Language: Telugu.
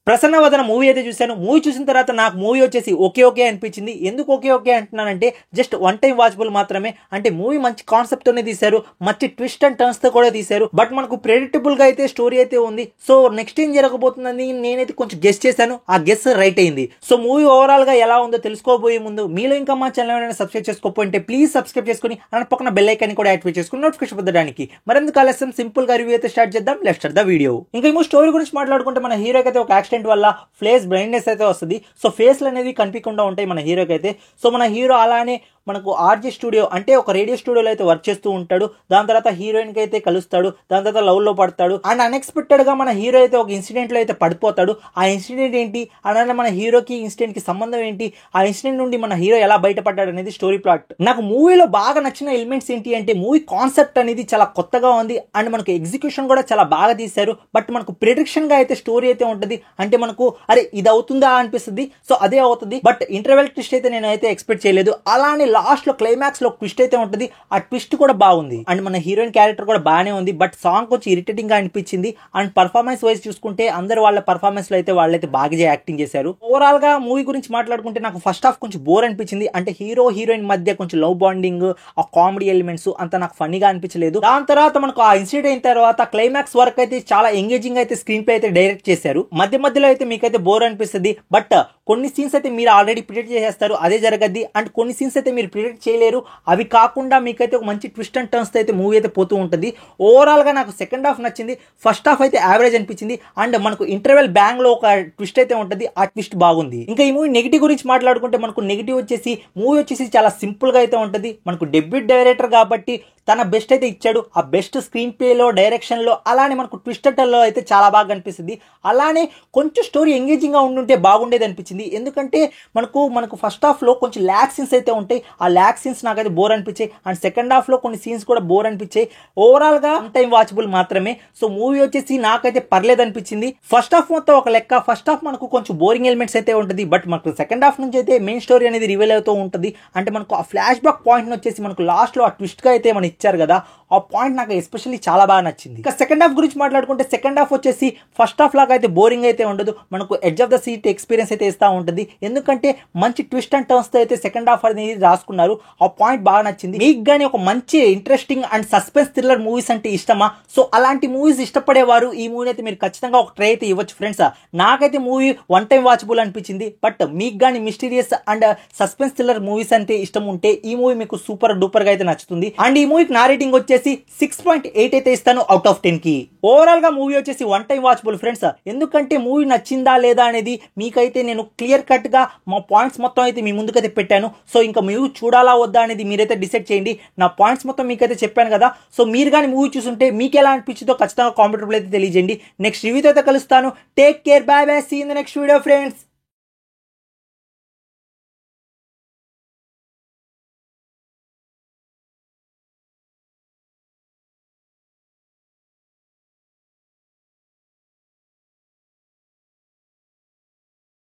ప్రసన్న వదన మూవీ అయితే చూశాను. మూవీ చూసిన తర్వాత నాకు మూవీ వచ్చేసి ఓకే ఓకే అనిపించింది. ఎందుకు ఓకే ఓకే అంటున్నానంటే జస్ట్ వన్ టైం వాచబుల్ మాత్రమే. అంటే మూవీ మంచి కాన్సెప్ట్ తోనే తీశారు, మంచి ట్విస్ట్ అండ్ టర్న్స్ తో కూడా తీశారు. బట్ మనకు ప్రెడిక్టబుల్ గా అయితే స్టోరీ అయితే ఉంది. సో నెక్స్ట్ ఏం జరగబోతుందని నేనైతే కొంచెం గెస్ చేశాను. ఆ గెస్ రైట్ అయింది. సో మూవీ ఓవరాల్ గా ఎలా ఉందో తెలుసుకోబోయే ముందు మీలో ఇంకా మా ఛానల్ సబ్స్క్రైబ్ చేసుకోకపోతే ప్లీజ్ సబ్స్క్రైబ్ చేసుకుని అన్న పక్కన బెల్ ఐకాన్ కూడా యాక్టివేట్ చేసుకుని నోటిఫికేషన్ పొందడానికి. మరెందుకు ఆలస్యం, సింపుల్ గా రివ్యూ అయితే స్టార్ట్ చేద్దాం. Let's start the video. ఇంకా ఈ స్టోరీ గురించి మాట్లాడుకుంటే మన హీరోకి అయితే ఒక యాక్సిడెంట్ వల్ల ఫేస్ బ్లైండ్నెస్ అయితే వస్తుంది. సో ఫేస్లు అనేది కనిపించకుండా ఉంటాయి మన హీరోకి అయితే. సో మన హీరో అలానే మనకు ఆర్జే స్టూడియో అంటే ఒక రేడియో స్టూడియోలో అయితే వర్క్ చేస్తూ ఉంటాడు. దాని తర్వాత హీరోయిన్ కి అయితే కలుస్తాడు. దాని తర్వాత లవ్ లో పడతాడు. అండ్ అన్ఎక్స్పెక్టెడ్ గా మన హీరో అయితే ఒక ఇన్సిడెంట్ లో అయితే పడిపోతాడు. ఆ ఇన్సిడెంట్ ఏంటి, అలానే మన హీరోకి ఇన్సిడెంట్ కి సంబంధం ఏంటి, ఆ ఇన్సిడెంట్ నుండి మన హీరో ఎలా బయటపడ్డాడు అనేది స్టోరీ ప్లాట్. నాకు మూవీలో బాగా నచ్చిన ఎలిమెంట్స్ ఏంటి అంటే మూవీ కాన్సెప్ట్ అనేది చాలా కొత్తగా ఉంది. అండ్ మనకు ఎగ్జిక్యూషన్ కూడా చాలా బాగా తీశారు. బట్ మనకు ప్రిడిక్షన్ గా అయితే స్టోరీ అయితే ఉంటుంది. అంటే మనకు అరే ఇది అవుతుందా అనిపిస్తుంది, సో అదే అవుతుంది. బట్ ఇంటర్వెల్ ట్విస్ట్ అయితే నేను అయితే ఎక్స్పెక్ట్ చేయలేదు. అలానే లాస్ట్ లో క్లైమాక్స్ లో ట్విస్ట్ అయితే ఉంటుంది. ఆ ట్విస్ట్ కూడా బాగుంది. అండ్ మన హీరోయిన్ క్యారెక్టర్ కూడా బాగానే ఉంది. బట్ సాంగ్ కొంచెం ఇరిటేటింగ్ గా అనిపించింది. అండ్ పర్ఫార్మెన్స్ వైజ్ చూసుకుంటే అందరు వాళ్ళ పర్ఫార్మెన్స్ లో అయితే వాళ్ళైతే బాగా యాక్టింగ్ చేశారు. ఓవరాల్ గా మూవీ గురించి మాట్లాడుకుంటే నాకు ఫస్ట్ హాఫ్ కొంచెం బోర్ అనిపించింది. అంటే హీరో హీరోయిన్ మధ్య కొంచెం లవ్ బాండింగ్, ఆ కామెడీ ఎలిమెంట్స్ అంత నాకు ఫన్నీగా అనిపించలేదు. దాని తర్వాత మనకు ఆ ఇన్సిడెంట్ అయిన తర్వాత క్లైమాక్స్ వరకు అయితే చాలా ఎంగేజింగ్ అయితే స్క్రీన్ ప్లే అయితే డైరెక్ట్ చేశారు. మధ్య మధ్యలో అయితే మీకైతే బోర్ అనిపిస్తుంది. బట్ కొన్ని సీన్స్ అయితే మీరు ఆల్రెడీ ప్రిడిక్ట్ చేసేస్తారు, అదే జరగద్ది. అండ్ కొన్ని సీన్స్ అయితే మీరు ప్రిడిక్ట్ చేయలేరు. అవి కాకుండా మీకైతే ఒక మంచి ట్విస్ట్ అండ్ టర్న్స్ అయితే మూవీ అయితే పోతూ ఉంటుంది. ఓవరాల్ గా నాకు సెకండ్ హాఫ్ నచ్చింది. ఫస్ట్ హాఫ్ అయితే యావరేజ్ అనిపించింది. అండ్ మనకు ఇంటర్వెల్ బ్యాంగ్ లో ఒక ట్విస్ట్ అయితే ఉంటుంది. ఆ ట్విస్ట్ బాగుంది. ఇంకా ఈ మూవీ నెగిటివ్ గురించి మాట్లాడుకుంటే మనకు నెగిటివ్ వచ్చేసి మూవీ వచ్చేసి చాలా సింపుల్ గా అయితే ఉంటుంది. మనకు డెబ్యూట్ డైరెక్టర్ కాబట్టి తన బెస్ట్ అయితే ఇచ్చాడు. ఆ బెస్ట్ స్క్రీన్ ప్లేలో, డైరెక్షన్ లో, అలానే మనకు ట్విస్టర్లో అయితే చాలా బాగా అనిపిస్తుంది. అలానే కొంచెం స్టోరీ ఎంగేజింగ్ గా ఉండుంటే బాగుండేది అనిపించింది. ఎందుకంటే మనకు ఫస్ట్ హాఫ్ లో కొంచెం ల్యాక్ సీన్స్ అయితే ఉంటాయి. ఆ ల్యాక్ సీన్స్ నాకైతే బోర్ అనిపించాయి. అండ్ సెకండ్ హాఫ్ లో కొన్ని సీన్స్ కూడా బోర్ అనిపించాయి. ఓవరాల్ గా వన్ టైం వాచబుల్ మాత్రమే. సో మూవీ వచ్చేసి నాకైతే పర్లేదు అనిపించింది. ఫస్ట్ హాఫ్ మొత్తం ఒక లెక్క. ఫస్ట్ హాఫ్ మనకు కొంచెం బోరింగ్ ఎలిమెంట్స్ అయితే ఉంటుంది. బట్ మనకు సెకండ్ హాఫ్ నుంచి అయితే మెయిన్ స్టోరీ అనేది రివీల్ అవుతూ ఉంటుంది. అంటే మనకు ఆ ఫ్లాష్ బ్యాక్ పాయింట్ వచ్చేసి మనకు లాస్ట్ లో ఆ ట్విస్ట్ గా అయితే మనం ఇచ్చారు కదా, ఆ పాయింట్ నాకు ఎస్పెషల్లీ చాలా బాగా నచ్చింది. ఇంకా సెకండ్ హాఫ్ గురించి మాట్లాడుకుంటే సెకండ్ హాఫ్ వచ్చేసి ఫస్ట్ హాఫ్ లాగా అయితే బోరింగ్ అయితే ఉండదు. మనకు edge of the seat experience అయితే ఇస్తూ ఉంటుంది. ఎందుకంటే మంచి ట్విస్ట్ అండ్ టర్న్స్ తో అయితే సెకండ్ హాఫ్ అనేది రాసుకున్నారు. ఆ పాయింట్ బాగా నచ్చింది. మీకు కానీ ఒక మంచి interesting and suspense thriller movies అంటే ఇష్టమా? సో అలాంటి మూవీస్ ఇష్టపడేవారు ఈ మూవీ అయితే మీరు ఖచ్చితంగా ఒక ట్రై అయితే ఇవ్వచ్చు ఫ్రెండ్స్. నాకైతే మూవీ వన్ టైం వాచబుల్ అనిపించింది. బట్ మీకు కానీ mysterious and suspense thriller movies అంటే ఇష్టం ఉంటే ఈ మూవీ మీకు సూపర్ డూపర్ గా అయితే నచ్చుతుంది. అండ్ ఈ మూవీకి నా రేటింగ్ వచ్చేసి 6.8 అయితే ఇస్తాను అవుట్ ఆఫ్ 10 కి. ఓవరాల్ గా మూవీ వచ్చేసి వన్ టైం వాచబుల్ ఫ్రెండ్స్. ఎందుకంటే మూవీ నచ్చిందా లేదా అనేది మీకైతే నేను క్లియర్ కట్ గా మా పాయింట్స్ మొత్తం అయితే మీ ముందుకైతే పెట్టాను. సో ఇంకా మూవీ చూడాలా వద్దా అనేది మీరైతే డిసైడ్ చేయండి. నా పాయింట్స్ మొత్తం మీకైతే చెప్పాను కదా. సో మీరు కానీ మూవీ చూస్తుంటే మీకు ఎలా అనిపించిందో ఖచ్చితంగా కామెంట్ అయితే తెలియజేయండి. నెక్స్ట్ రివ్యూతో అయితే కలుస్తాను. Take care, bye bye, see in the next video friends.